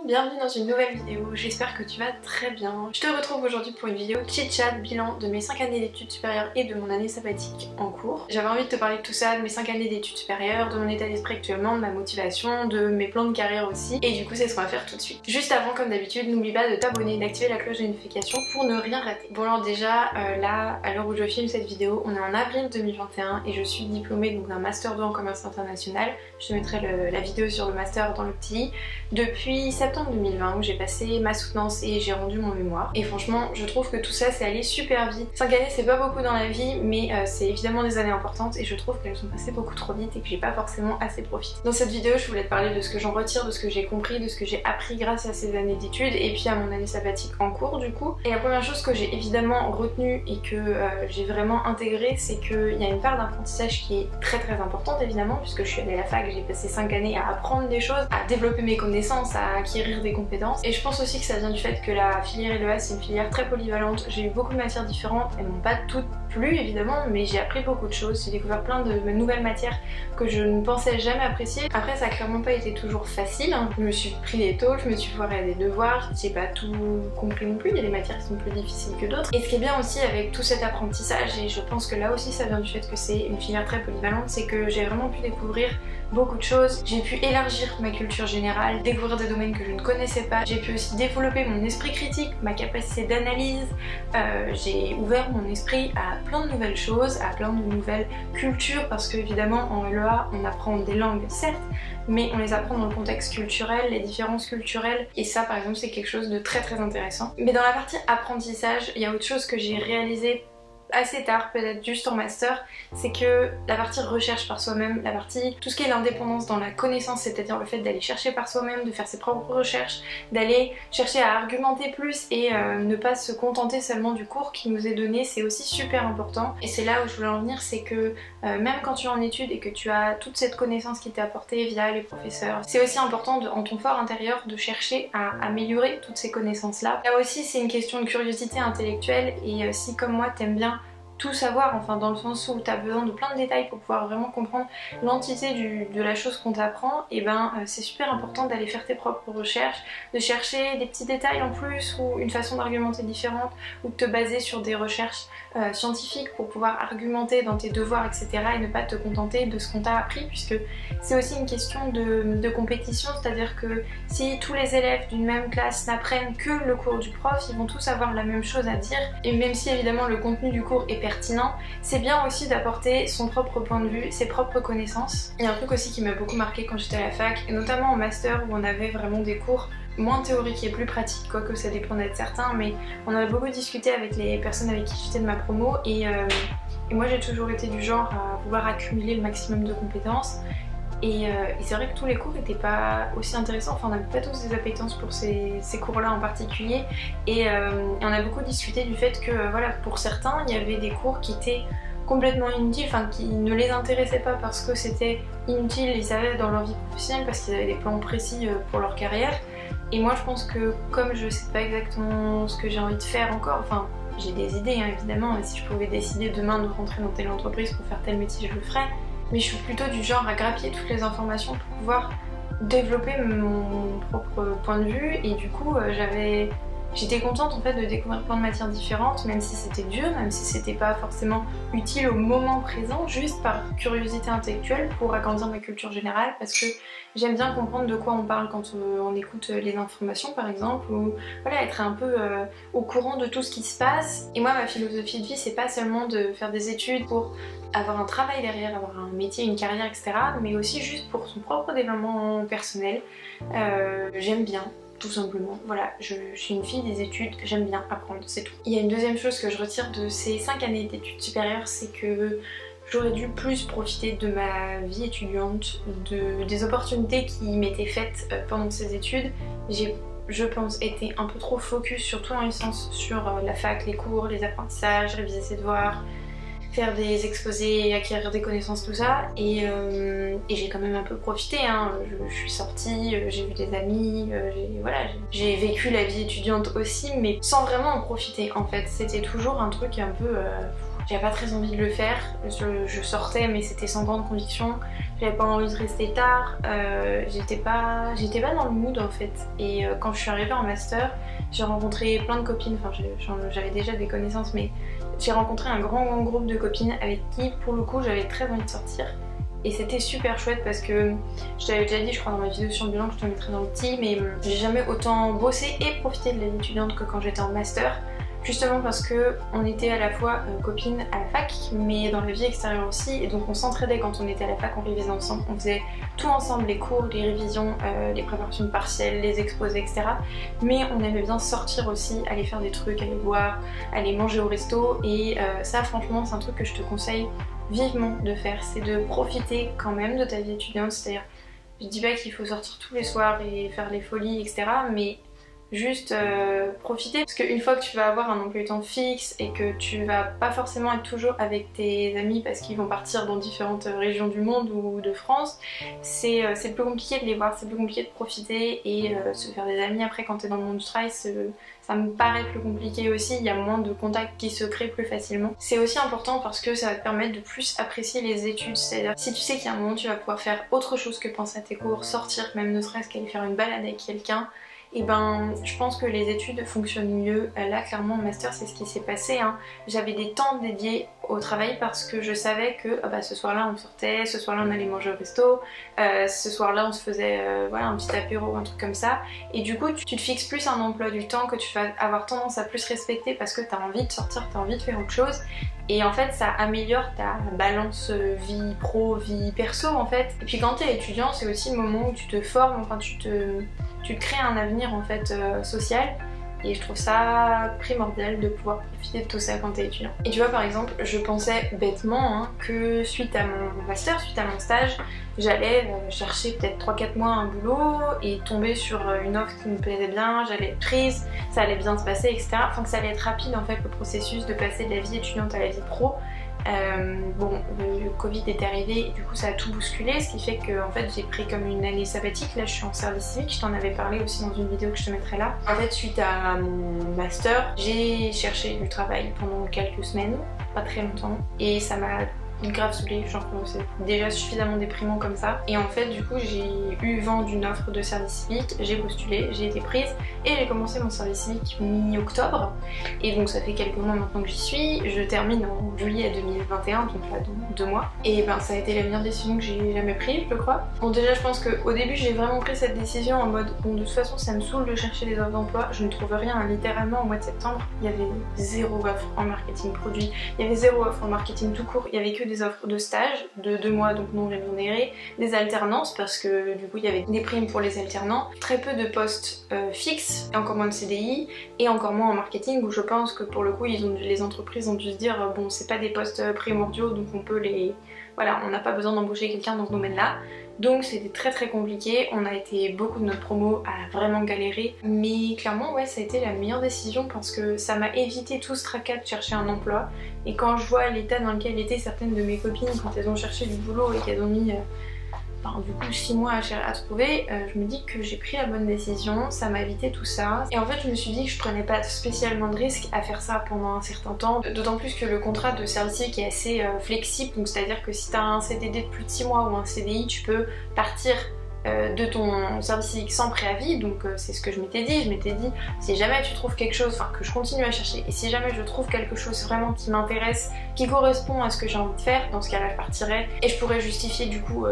bienvenue dans une nouvelle vidéo, j'espère que tu vas très bien. Je te retrouve aujourd'hui pour une vidéo chit-chat bilan de mes 5 années d'études supérieures et de mon année sabbatique en cours. J'avais envie de te parler de tout ça, de mes 5 années d'études supérieures, de mon état d'esprit actuellement, de ma motivation, de mes plans de carrière aussi. Et du coup c'est ce qu'on va faire tout de suite. Juste avant, comme d'habitude, n'oublie pas de t'abonner et d'activer la cloche de notification pour ne rien rater. Bon alors déjà, là, à l'heure où je filme cette vidéo, on est en avril 2021 et je suis diplômée donc d'un Master 2 en commerce international. Je te mettrai la vidéo sur le Master dans le petit. Depuis septembre 2020 où j'ai passé ma soutenance et j'ai rendu mon mémoire. Et franchement, je trouve que tout ça c'est allé super vite. 5 années c'est pas beaucoup dans la vie, mais c'est évidemment des années importantes et je trouve qu'elles sont passées beaucoup trop vite et que j'ai pas forcément assez profité. Dans cette vidéo, je voulais te parler de ce que j'en retire, de ce que j'ai compris, de ce que j'ai appris grâce à ces années d'études et puis à mon année sabbatique en cours du coup. Et la première chose que j'ai évidemment retenue et que j'ai vraiment intégrée, c'est qu'il y a une part d'apprentissage qui est très importante évidemment, puisque je suis allée à la fac, j'ai passé 5 années à apprendre des choses, à développer mes connaissances, à acquérir des compétences. Et je pense aussi que ça vient du fait que la filière LEA c'est une filière très polyvalente. J'ai eu beaucoup de matières différentes, elles m'ont pas toutes plu évidemment, mais j'ai appris beaucoup de choses, j'ai découvert plein de nouvelles matières que je ne pensais jamais apprécier. Après ça a clairement pas été toujours facile, hein. Je me suis pris des taux, je me suis foirée à des devoirs, j'ai pas tout compris non plus, il y a des matières qui sont plus difficiles que d'autres. Et ce qui est bien aussi avec tout cet apprentissage, et je pense que là aussi ça vient du fait que c'est une filière très polyvalente, c'est que j'ai vraiment pu découvrir beaucoup de choses, j'ai pu élargir ma culture générale, découvrir des domaines que je ne connaissais pas, j'ai pu aussi développer mon esprit critique, ma capacité d'analyse, j'ai ouvert mon esprit à plein de nouvelles choses, à plein de nouvelles cultures, parce que évidemment en LEA on apprend des langues certes, mais on les apprend dans le contexte culturel, les différences culturelles, et ça par exemple c'est quelque chose de très intéressant. Mais dans la partie apprentissage, il y a autre chose que j'ai réalisé assez tard, peut-être juste en master, c'est que la partie recherche par soi-même, la partie tout ce qui est l'indépendance dans la connaissance, c'est-à-dire le fait d'aller chercher par soi-même, de faire ses propres recherches, d'aller chercher à argumenter plus et ne pas se contenter seulement du cours qui nous est donné, c'est aussi super important. Et c'est là où je voulais en venir, c'est que même quand tu es en études et que tu as toute cette connaissance qui t'est apportée via les professeurs, c'est aussi important en ton fort intérieur de chercher à améliorer toutes ces connaissances-là. Là aussi c'est une question de curiosité intellectuelle et si comme moi t'aimes bien tout savoir, enfin dans le sens où tu as besoin de plein de détails pour pouvoir vraiment comprendre l'entité de la chose qu'on t'apprend, et ben c'est super important d'aller faire tes propres recherches, de chercher des petits détails en plus ou une façon d'argumenter différente, ou de te baser sur des recherches scientifiques pour pouvoir argumenter dans tes devoirs etc. et ne pas te contenter de ce qu'on t'a appris, puisque c'est aussi une question de compétition, c'est-à-dire que si tous les élèves d'une même classe n'apprennent que le cours du prof, ils vont tous avoir la même chose à dire, et même si évidemment le contenu du cours est pertinent, c'est bien aussi d'apporter son propre point de vue, ses propres connaissances. Il y a un truc aussi qui m'a beaucoup marqué quand j'étais à la fac, et notamment en master où on avait vraiment des cours moins théoriques et plus pratiques, quoique ça dépend d'être certain, mais on avait beaucoup discuté avec les personnes avec qui j'étais de ma promo et moi j'ai toujours été du genre à vouloir accumuler le maximum de compétences. Et c'est vrai que tous les cours n'étaient pas aussi intéressants, enfin on n'avait pas tous des appétences pour ces cours-là en particulier, et on a beaucoup discuté du fait que voilà, pour certains il y avait des cours qui étaient complètement inutiles, enfin qui ne les intéressaient pas parce que c'était inutile, ils savaient dans leur vie professionnelle parce qu'ils avaient des plans précis pour leur carrière. Et moi je pense que comme je sais pas exactement ce que j'ai envie de faire encore, enfin j'ai des idées hein, évidemment, si je pouvais décider demain de rentrer dans telle entreprise pour faire tel métier je le ferais, mais je suis plutôt du genre à grappiller toutes les informations pour pouvoir développer mon propre point de vue, et du coup j'étais contente en fait de découvrir plein de matières différentes, même si c'était dur, même si c'était pas forcément utile au moment présent, juste par curiosité intellectuelle pour agrandir ma culture générale, parce que j'aime bien comprendre de quoi on parle quand on écoute les informations par exemple, ou voilà, être un peu au courant de tout ce qui se passe. Et moi ma philosophie de vie c'est pas seulement de faire des études pour avoir un travail derrière, avoir un métier, une carrière etc, mais aussi juste pour son propre développement personnel. J'aime bien tout simplement, voilà, je suis une fille des études, j'aime bien apprendre, c'est tout. Il y a une deuxième chose que je retire de ces 5 années d'études supérieures, c'est que j'aurais dû plus profiter de ma vie étudiante, des opportunités qui m'étaient faites pendant ces études. J'ai, je pense, été un peu trop focus, surtout en licence, sur la fac, les cours, les apprentissages, réviser ses devoirs, faire des exposés, acquérir des connaissances, tout ça, et j'ai quand même un peu profité, hein. Je suis sortie, j'ai vu des amis, j'ai vécu la vie étudiante aussi, mais sans vraiment en profiter en fait. C'était toujours un truc un peu j'avais pas très envie de le faire. Je sortais mais c'était sans grande conviction. J'avais pas envie de rester tard. J'étais pas dans le mood en fait. Et quand je suis arrivée en master, j'ai rencontré plein de copines. Enfin j'avais déjà des connaissances mais j'ai rencontré un grand groupe de copines avec qui pour le coup j'avais très envie de sortir. Et c'était super chouette parce que je t'avais déjà dit, je crois dans ma vidéo sur le bilan que je te mettrai dans le petit, mais j'ai jamais autant bossé et profité de la vie étudiante que quand j'étais en master. Justement parce que on était à la fois copines à la fac, mais dans la vie extérieure aussi, et donc on s'entraidait quand on était à la fac, on révisait ensemble, on faisait tout ensemble, les cours, les révisions, les préparations de partiels, les exposés, etc. Mais on aimait bien sortir aussi, aller faire des trucs, aller boire, aller manger au resto, et ça franchement c'est un truc que je te conseille vivement de faire, c'est de profiter quand même de ta vie étudiante, c'est-à-dire, je dis pas qu'il faut sortir tous les soirs et faire les folies, etc. mais juste profiter, parce qu'une fois que tu vas avoir un emploi du temps fixe et que tu vas pas forcément être toujours avec tes amis parce qu'ils vont partir dans différentes régions du monde ou de France, c'est plus compliqué de les voir, c'est plus compliqué de profiter et se faire des amis après quand t'es dans le monde du travail, ça me paraît plus compliqué aussi, il y a moins de contacts qui se créent plus facilement. C'est aussi important parce que ça va te permettre de plus apprécier les études, c'est-à-dire si tu sais qu'il y a un moment tu vas pouvoir faire autre chose que penser à tes cours, sortir, même ne serait-ce qu'aller faire une balade avec quelqu'un, et ben je pense que les études fonctionnent mieux. Là clairement en master c'est ce qui s'est passé, hein. J'avais des temps dédiés au travail parce que je savais que ce soir là on sortait, ce soir là on allait manger au resto, ce soir là on se faisait voilà, un petit apéro ou un truc comme ça, et du coup tu te fixes plus un emploi du temps que tu vas avoir tendance à plus respecter parce que t'as envie de sortir, t'as envie de faire autre chose. Et en fait ça améliore ta balance vie pro, vie perso en fait. Et puis quand t'es étudiant c'est aussi le moment où tu te formes, enfin tu te crées un avenir en fait social. Et je trouve ça primordial de pouvoir profiter de tout ça quand t'es étudiant. Et tu vois par exemple, je pensais bêtement hein, que suite à mon master, suite à mon stage, j'allais chercher peut-être 3-4 mois un boulot et tomber sur une offre qui me plaisait bien, j'allais être prise, ça allait bien se passer, etc. Enfin que ça allait être rapide en fait le processus de passer de la vie étudiante à la vie pro. Bon, le Covid est arrivé et du coup ça a tout bousculé, ce qui fait que en fait j'ai pris comme une année sabbatique. Là je suis en service civique, je t'en avais parlé aussi dans une vidéo que je te mettrai là. En fait suite à mon master, j'ai cherché du travail pendant quelques semaines, pas très longtemps, et ça m'a grave saoulée, genre c'est déjà suffisamment déprimant comme ça. Et en fait du coup j'ai eu vent d'une offre de service civique, j'ai postulé, j'ai été prise et j'ai commencé mon service civique mi-octobre. Et donc ça fait quelques mois maintenant que j'y suis, je termine en juillet 2021, donc là dans 2 mois. Et ben ça a été la meilleure décision que j'ai jamais prise je crois. Bon déjà je pense qu'au début j'ai vraiment pris cette décision en mode bon de toute façon ça me saoule de chercher des offres d'emploi, je ne trouve rien. Littéralement au mois de septembre il y avait 0 offre en marketing produit, il y avait 0 offre en marketing tout court, il y avait que des offres de stage de 2 mois donc non rémunérés, des alternances parce que du coup il y avait des primes pour les alternants, très peu de postes fixes, et encore moins de CDI, et encore moins en marketing où je pense que pour le coup les entreprises ont dû se dire bon c'est pas des postes primordiaux donc on peut les... Voilà, on n'a pas besoin d'embaucher quelqu'un dans ce domaine-là. Donc c'était très compliqué, on a été beaucoup de notre promo à vraiment galérer, mais clairement ouais ça a été la meilleure décision parce que ça m'a évité tout ce tracas de chercher un emploi. Et quand je vois l'état dans lequel étaient certaines de mes copines quand elles ont cherché du boulot et qu'elles ont mis du coup 6 mois à trouver, je me dis que j'ai pris la bonne décision, ça m'a évité tout ça. Et en fait je me suis dit que je prenais pas spécialement de risque à faire ça pendant un certain temps, d'autant plus que le contrat de service civique est assez flexible, donc c'est à dire que si t'as un CDD de plus de 6 mois ou un CDI tu peux partir de ton service civique sans préavis. Donc c'est ce que je m'étais dit, si jamais tu trouves quelque chose, enfin que je continue à chercher, et si jamais je trouve quelque chose vraiment qui m'intéresse, qui correspond à ce que j'ai envie de faire, dans ce cas là je partirai et je pourrais justifier du coup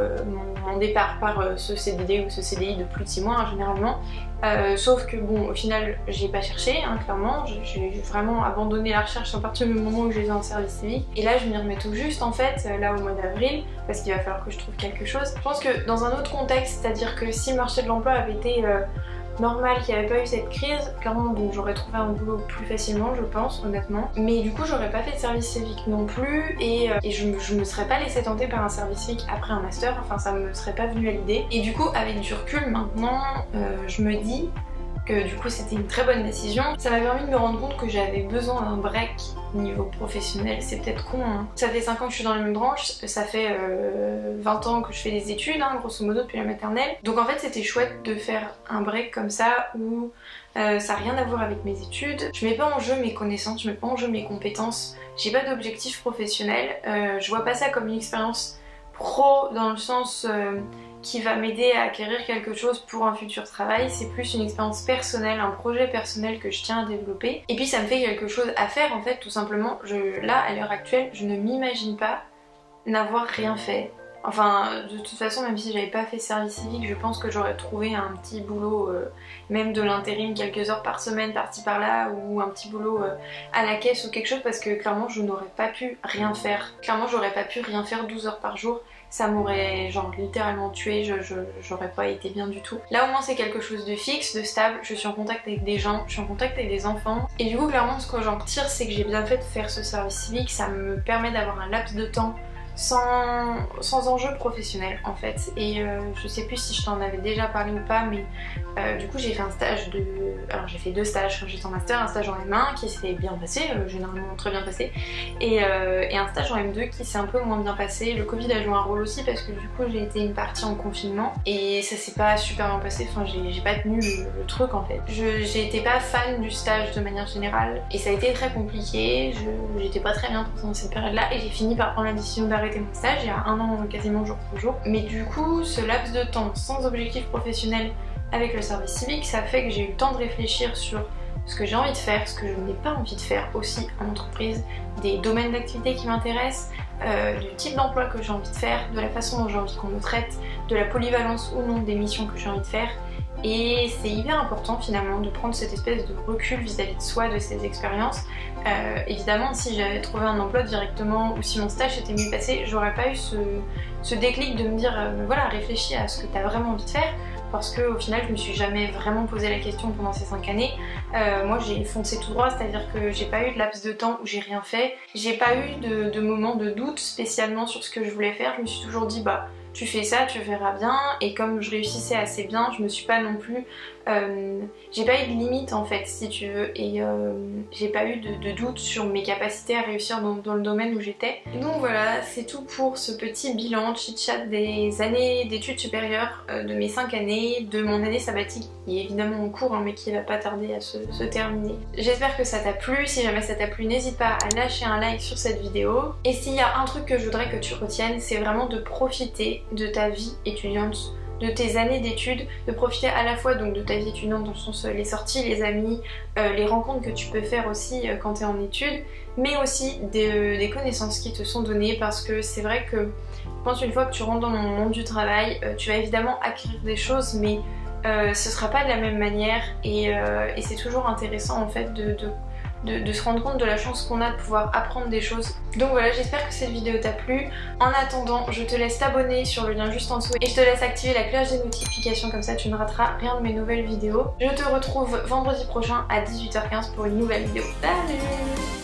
mon départ par ce CDD ou ce CDI de plus de 6 mois hein, généralement. Sauf que bon au final j'ai pas cherché hein, clairement, j'ai vraiment abandonné la recherche à partir du moment où j'étais en service civique, et là je m'y remets tout juste en fait là au mois d'avril parce qu'il va falloir que je trouve quelque chose. Je pense que dans un autre contexte, c'est-à-dire que si le marché de l'emploi avait été normal, qu'il n'y avait pas eu cette crise, clairement bon, j'aurais trouvé un boulot plus facilement je pense honnêtement, mais du coup j'aurais pas fait de service civique non plus, et je me serais pas laissée tenter par un service civique après un master, enfin ça me serait pas venu à l'idée. Et du coup avec du recul maintenant je me dis que du coup c'était une très bonne décision. Ça m'a permis de me rendre compte que j'avais besoin d'un break niveau professionnel, c'est peut-être con hein. Ça fait 5 ans que je suis dans la même branche, ça fait 20 ans que je fais des études hein, grosso modo depuis la maternelle. Donc en fait c'était chouette de faire un break comme ça où ça n'a rien à voir avec mes études. Je mets pas en jeu mes connaissances, je mets pas en jeu mes compétences, j'ai pas d'objectif professionnel, je vois pas ça comme une expérience pro dans le sens qui va m'aider à acquérir quelque chose pour un futur travail, c'est plus une expérience personnelle, un projet personnel que je tiens à développer. Et puis ça me fait quelque chose à faire en fait, tout simplement. Là, à l'heure actuelle, je ne m'imagine pas n'avoir rien fait. Enfin, de toute façon, même si j'avais pas fait service civique, je pense que j'aurais trouvé un petit boulot, même de l'intérim, quelques heures par semaine, par-ci par-là, ou un petit boulot à la caisse ou quelque chose, parce que clairement, je n'aurais pas pu rien faire. Clairement, j'aurais pas pu rien faire 12 heures par jour. Ça m'aurait genre littéralement tué, j'aurais pas été bien du tout. Là au moins c'est quelque chose de fixe, de stable, je suis en contact avec des gens, je suis en contact avec des enfants. Et du coup clairement ce que j'en retire c'est que j'ai bien fait de faire ce service civique, ça me permet d'avoir un laps de temps sans enjeu professionnel en fait. Et je sais plus si je t'en avais déjà parlé ou pas, mais du coup j'ai fait un stage de... Alors j'ai fait 2 stages quand j'étais en master, un stage en M1 qui s'est bien passé, généralement très bien passé, et un stage en M2 qui s'est un peu moins bien passé. Le Covid a joué un rôle aussi parce que du coup j'ai été une partie en confinement et ça s'est pas super bien passé, enfin j'ai pas tenu le truc en fait. J'étais pas fan du stage de manière générale et ça a été très compliqué, j'étais pas très bien dans cette période là et j'ai fini par prendre la décision d'arrêter mon stage il y a 1 an quasiment jour pour jour. Mais du coup ce laps de temps sans objectif professionnel avec le service civique, ça fait que j'ai eu le temps de réfléchir sur ce que j'ai envie de faire, ce que je n'ai pas envie de faire aussi en entreprise, des domaines d'activité qui m'intéressent, du type d'emploi que j'ai envie de faire, de la façon dont j'ai envie qu'on me traite, de la polyvalence ou non des missions que j'ai envie de faire. Et c'est hyper important finalement de prendre cette espèce de recul vis-à-vis de soi, de ces expériences. Évidemment si j'avais trouvé un emploi directement ou si mon stage s'était mieux passé, j'aurais pas eu ce déclic de me dire voilà, réfléchis à ce que tu as vraiment envie de faire. Parce qu'au final je me suis jamais vraiment posé la question pendant ces 5 années. Moi j'ai foncé tout droit, c'est à dire que j'ai pas eu de laps de temps où j'ai rien fait. J'ai pas eu de moment de doute spécialement sur ce que je voulais faire. Je me suis toujours dit bah tu fais ça, tu verras bien. Et comme je réussissais assez bien, je me suis pas non plus... j'ai pas eu de limite en fait si tu veux. Et j'ai pas eu de doute sur mes capacités à réussir dans le domaine où j'étais. Donc voilà, c'est tout pour ce petit bilan chit-chat des années d'études supérieures, de mes 5 années, de mon année sabbatique qui est évidemment en cours hein, mais qui va pas tarder à se terminer. J'espère que ça t'a plu, si jamais ça t'a plu n'hésite pas à lâcher un like sur cette vidéo. Et s'il y a un truc que je voudrais que tu retiennes, c'est vraiment de profiter de ta vie étudiante, de tes années d'études, de profiter à la fois donc de ta vie étudiante dans le sens les sorties, les amis, les rencontres que tu peux faire aussi quand tu es en études, mais aussi des connaissances qui te sont données parce que c'est vrai que je pense une fois que tu rentres dans le monde du travail, tu vas évidemment acquérir des choses mais ce sera pas de la même manière et c'est toujours intéressant en fait de se rendre compte de la chance qu'on a de pouvoir apprendre des choses. Donc voilà, j'espère que cette vidéo t'a plu. En attendant, je te laisse t'abonner sur le lien juste en dessous et je te laisse activer la cloche des notifications, comme ça tu ne rateras rien de mes nouvelles vidéos. Je te retrouve vendredi prochain à 18h15 pour une nouvelle vidéo. Salut!